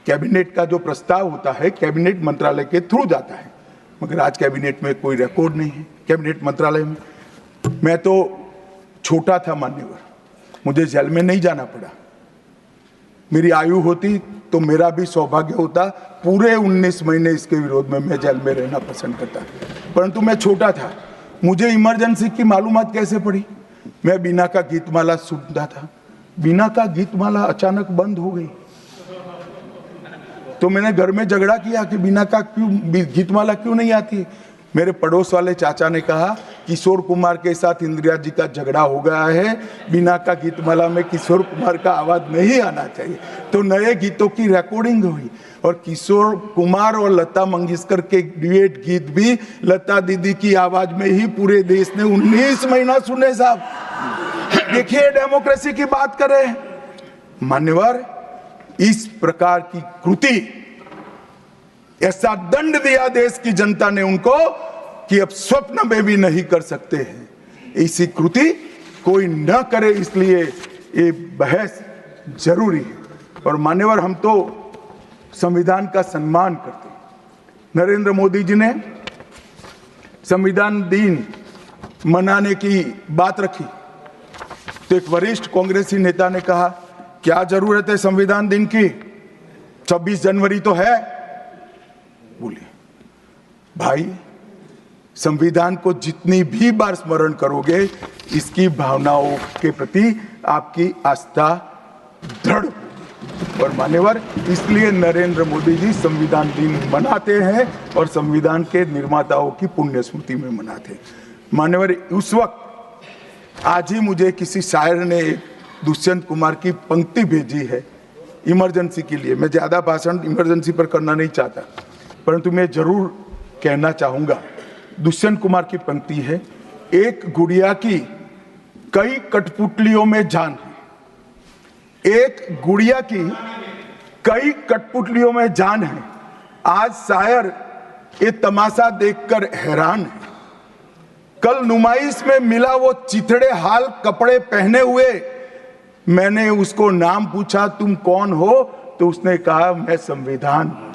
Cabinet का जो प्रस्ताव होता है कैबिनेट मंत्रालय के थ्रू जाता है, मगर आज कैबिनेट में कोई रिकॉर्ड नहीं है। कैबिनेट मंत्रालय में मैं तो छोटा था मान्यवर, मुझे जेल में नहीं जाना पड़ा। मेरी आयु होती तो मेरा भी सौभाग्य होता, पूरे 19 महीने इसके विरोध में मैं जेल में रहना पसंद करता, परंतु मैं छोटा था। मुझे इमरजेंसी की मालूमात कैसे पड़ी? मैं बीना का गीतमाला सुनता था, बीना का गीतमाला अचानक बंद हो गई, तो मैंने घर में झगड़ा किया कि बीना का क्यों गीतमाला क्यों नहीं आती। मेरे पड़ोस वाले चाचा ने कहा किशोर कुमार के साथ इंदिरा जी का झगड़ा हो गया है, बीना का गीतमाला में किशोर कुमार का आवाज नहीं आना चाहिए। तो नए गीतों की रिकॉर्डिंग हुई और किशोर कुमार और लता मंगेशकर के ड्यूएट गीत भी लता दीदी की आवाज में ही पूरे देश ने 19 महीना सुने। साहब देखिए, डेमोक्रेसी की बात करें मान्यवर, इस प्रकार की कृति, ऐसा दंड दिया देश की जनता ने उनको कि अब स्वप्न में भी नहीं कर सकते हैं। ऐसी कृति कोई न करे, इसलिए ये बहस जरूरी है। और मान्यवर, हम तो संविधान का सम्मान करते हैं। नरेंद्र मोदी जी ने संविधान दिन मनाने की बात रखी तो एक वरिष्ठ कांग्रेसी नेता ने कहा क्या जरूरत है संविधान दिन की, 26 जनवरी तो है। बोलिए भाई, संविधान को जितनी भी बार स्मरण करोगे, इसकी भावनाओं के प्रति आपकी आस्था दृढ़ होगी। और मान्यवर, इसलिए नरेंद्र मोदी जी संविधान दिन मनाते हैं और संविधान के निर्माताओं की पुण्य स्मृति में मनाते हैं। मान्यवर, उस वक्त आज ही मुझे किसी शायर ने दुष्यंत कुमार की पंक्ति भेजी है इमरजेंसी के लिए। मैं ज्यादा भाषण इमरजेंसी पर करना नहीं चाहता, परंतु मैं जरूर कहना चाहूंगा। दुष्यंत कुमार की पंक्ति है, एक गुड़िया की कई कठपुतलियों में जान है, एक गुड़िया की कई कठपुतलियों में जान है, आज शायर ये तमाशा देखकर हैरान है। कल नुमाइश में मिला वो चिथड़े हाल कपड़े पहने हुए, मैंने उसको नाम पूछा तुम कौन हो, तो उसने कहा मैं संविधान हूं।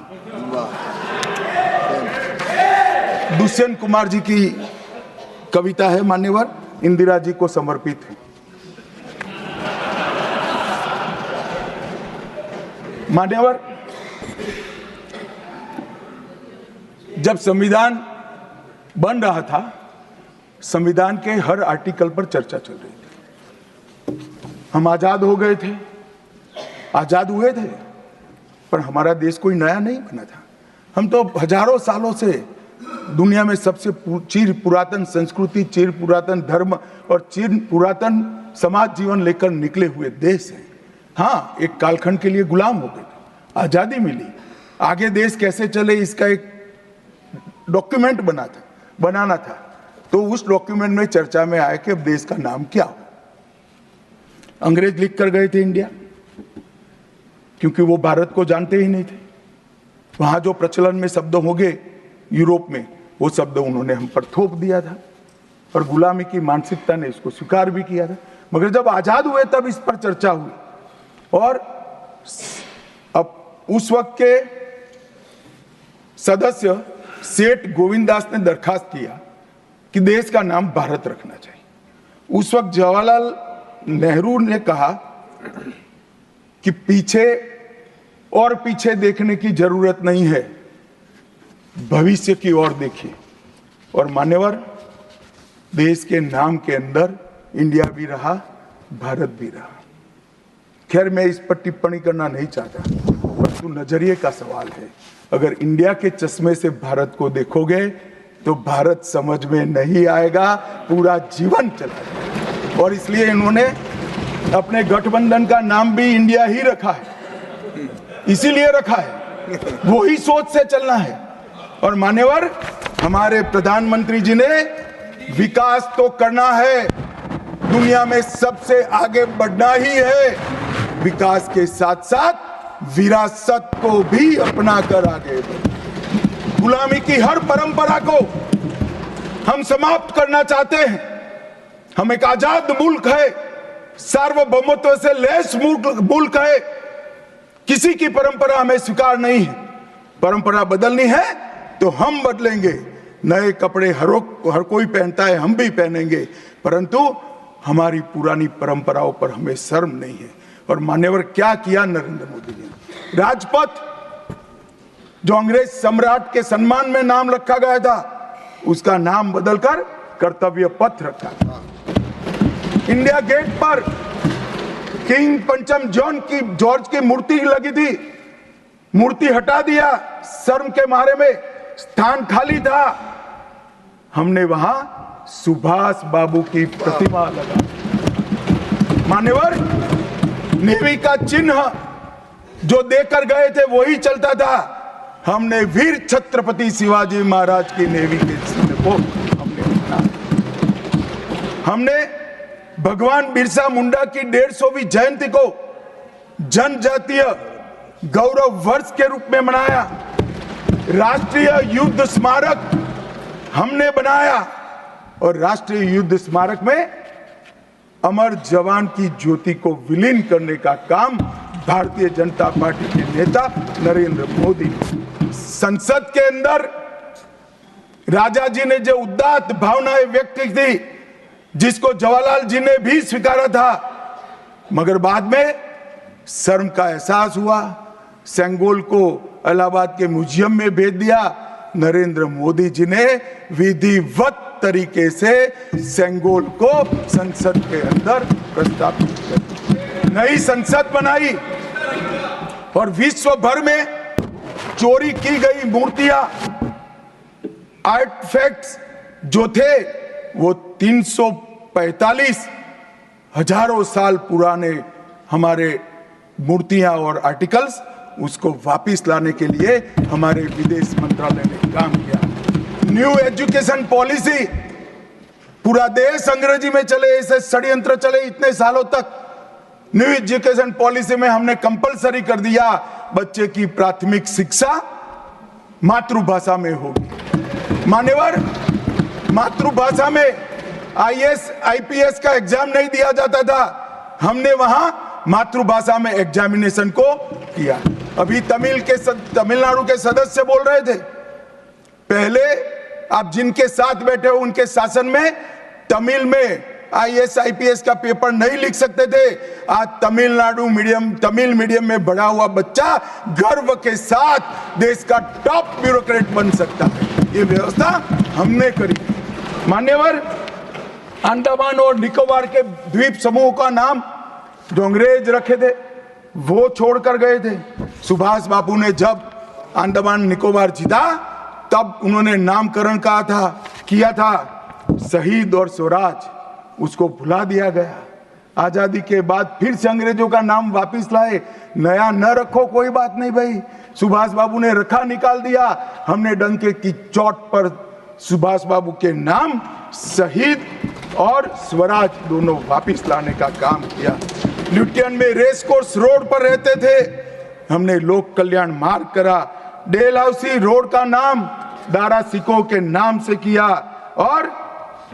दुष्यंत कुमार जी की कविता है मान्यवर, इंदिरा जी को समर्पित है। मान्यवर, जब संविधान बन रहा था, संविधान के हर आर्टिकल पर चर्चा चल रही थी। हम आजाद हो गए थे, आजाद हुए थे, पर हमारा देश कोई नया नहीं बना था। हम तो हजारों सालों से दुनिया में सबसे चिर पुरातन संस्कृति, चिर पुरातन धर्म और चिर पुरातन समाज जीवन लेकर निकले हुए देश हैं। हाँ, एक कालखंड के लिए गुलाम हो गए, आजादी मिली, आगे देश कैसे चले इसका एक डॉक्यूमेंट बनाना था। तो उस डॉक्यूमेंट में चर्चा में आया कि अब देश का नाम क्या हो। अंग्रेज लिख कर गए थे इंडिया, क्योंकि वो भारत को जानते ही नहीं थे। वहां जो प्रचलन में शब्द होंगे यूरोप में, वो शब्द उन्होंने हम पर थोप दिया था और गुलामी की मानसिकता ने इसको स्वीकार भी किया था। मगर जब आजाद हुए तब इस पर चर्चा हुई और अब उस वक्त के सदस्य सेठ गोविंददास ने दरखास्त किया कि देश का नाम भारत रखना चाहिए। उस वक्त जवाहरलाल नेहरू ने कहा कि पीछे देखने की जरूरत नहीं है, भविष्य की ओर देखिए। और मान्यवर, देश के नाम के अंदर इंडिया भी रहा, भारत भी रहा। खैर, मैं इस पर टिप्पणी करना नहीं चाहता, परंतु नजरिए का सवाल है। अगर इंडिया के चश्मे से भारत को देखोगे तो भारत समझ में नहीं आएगा, पूरा जीवन चला जाएगा। और इसलिए इन्होंने अपने गठबंधन का नाम भी इंडिया ही रखा है, इसीलिए रखा है, वो ही सोच से चलना है। और मान्यवर, हमारे प्रधानमंत्री जी ने विकास तो करना है, दुनिया में सबसे आगे बढ़ना ही है, विकास के साथ साथ विरासत को भी अपना कर आगे बढ़े। गुलामी की हर परंपरा को हम समाप्त करना चाहते हैं। हम एक आजाद मुल्क है, सार्वभौमत्व से लैस मुल्क है। किसी की परंपरा हमें स्वीकार नहीं है। परंपरा बदलनी है तो हम बदलेंगे। नए कपड़े हर कोई पहनता है, हम भी पहनेंगे, परंतु हमारी पुरानी परंपराओं पर हमें शर्म नहीं है। और मान्यवर क्या किया नरेंद्र मोदी जी ने, राजपथ जो अंग्रेज सम्राट के सम्मान में नाम रखा गया था, उसका नाम बदलकर कर्तव्य पथ रखा। इंडिया गेट पर किंग पंचम जॉर्ज की मूर्ति लगी थी, मूर्ति हटा दिया, शर्म के मारे में स्थान खाली था, हमने वहां सुभाष बाबू की प्रतिमा लगा। मान्यवर, नेवी का चिन्ह जो देकर गए थे वही चलता था। हमने वीर छत्रपति शिवाजी महाराज की नेवी के चिन्ह को हमने भगवान बिरसा मुंडा की 150वीं जयंती को जनजातीय गौरव वर्ष के रूप में मनाया। राष्ट्रीय युद्ध स्मारक हमने बनाया और राष्ट्रीय युद्ध स्मारक में अमर जवान की ज्योति को विलीन करने का काम भारतीय जनता पार्टी के नेता नरेंद्र मोदी ने। संसद के अंदर राजा जी ने जो उदात्त भावनाएं व्यक्त की थी, जिसको जवाहरलाल जी ने भी स्वीकारा था, मगर बाद में शर्म का एहसास हुआ, सेंगोल को इलाहाबाद के म्यूजियम में भेज दिया। नरेंद्र मोदी जी ने विधिवत तरीके से सेंगोल को संसद के अंदर प्रस्तावित कर नई संसद बनाई और विश्व भर में चोरी की गई मूर्तियां, आर्टिफैक्ट्स जो थे वो 345 हजारों साल पुराने हमारे मूर्तियां और आर्टिकल्स, उसको वापस लाने के लिए हमारे विदेश मंत्रालय ने काम किया। न्यू एजुकेशन पॉलिसी, पूरा देश अंग्रेजी में चले, ऐसे षड्यंत्र चले इतने सालों तक। न्यू एजुकेशन पॉलिसी में हमने कंपलसरी कर दिया बच्चे की प्राथमिक शिक्षा मातृभाषा में होगी। मान्यवर, मातृभाषा में आईएएस आईपीएस का एग्जाम नहीं दिया जाता था, हमने वहां मातृभाषा में एग्जामिनेशन को किया। अभी तमिलनाडु के सदस्य बोल रहे थे, पहले आप जिनके साथ बैठे हो उनके शासन में तमिल में आईएएस आईपीएस का पेपर नहीं लिख सकते थे। आज तमिल मीडियम में बड़ा हुआ बच्चा गर्व के साथ देश का टॉप ब्यूरोक्रेट बन सकता है। ये व्यवस्था हमने करी। मान्यवर, अंडमान और निकोबार के द्वीप समूह का नाम जो अंग्रेज रखे थे वो छोड़कर गए थे। सुभाष बाबू ने जब अंडमान निकोबार जीता तब उन्होंने नामकरण किया था शहीद और स्वराज, उसको भुला दिया गया। आजादी के बाद फिर से अंग्रेजों का नाम वापस लाए, नया न रखो कोई बात नहीं भाई, सुभाष बाबू ने रखा, निकाल दिया। हमने डंके की चोट पर सुभाष बाबू के नाम शहीद और स्वराज दोनों वापस लाने का काम किया। ल्यूटियन में रेस कोर्स रोड पर रहते थे, हमने लोक कल्याण मार्ग करा। डेलहाउसी रोड का नाम दारा सिकोह के नाम से किया और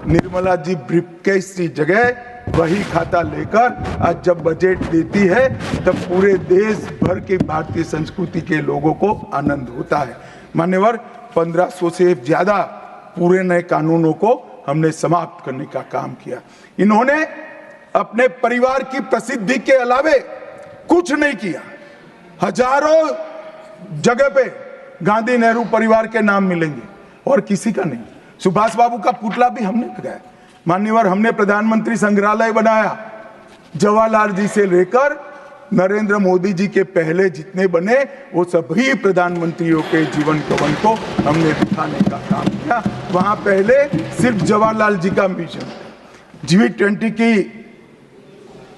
निर्मला जी ब्रीफकेस की जगह वही खाता लेकर आज जब बजट देती है तब पूरे देश भर के भारतीय संस्कृति के लोगों को आनंद होता है। मान्यवर, 1500 से ज्यादा पूरे नए कानूनों को हमने समाप्त करने का काम किया। इन्होंने अपने परिवार की प्रसिद्धि के अलावे कुछ नहीं किया। हजारों जगह पे गांधी नेहरू परिवार के नाम मिलेंगे और किसी का नहीं। सुभाष बाबू का पुतला भी हमने लगाया। मान्यवर, हमने प्रधानमंत्री संग्रहालय बनाया। जवाहरलाल जी से लेकर नरेंद्र मोदी जी के पहले जितने बने वो सभी प्रधानमंत्रियों के जीवन कवन को हमने दिखाने का काम किया। वहां पहले सिर्फ जवाहरलाल जी का म्यूजियम, G20 की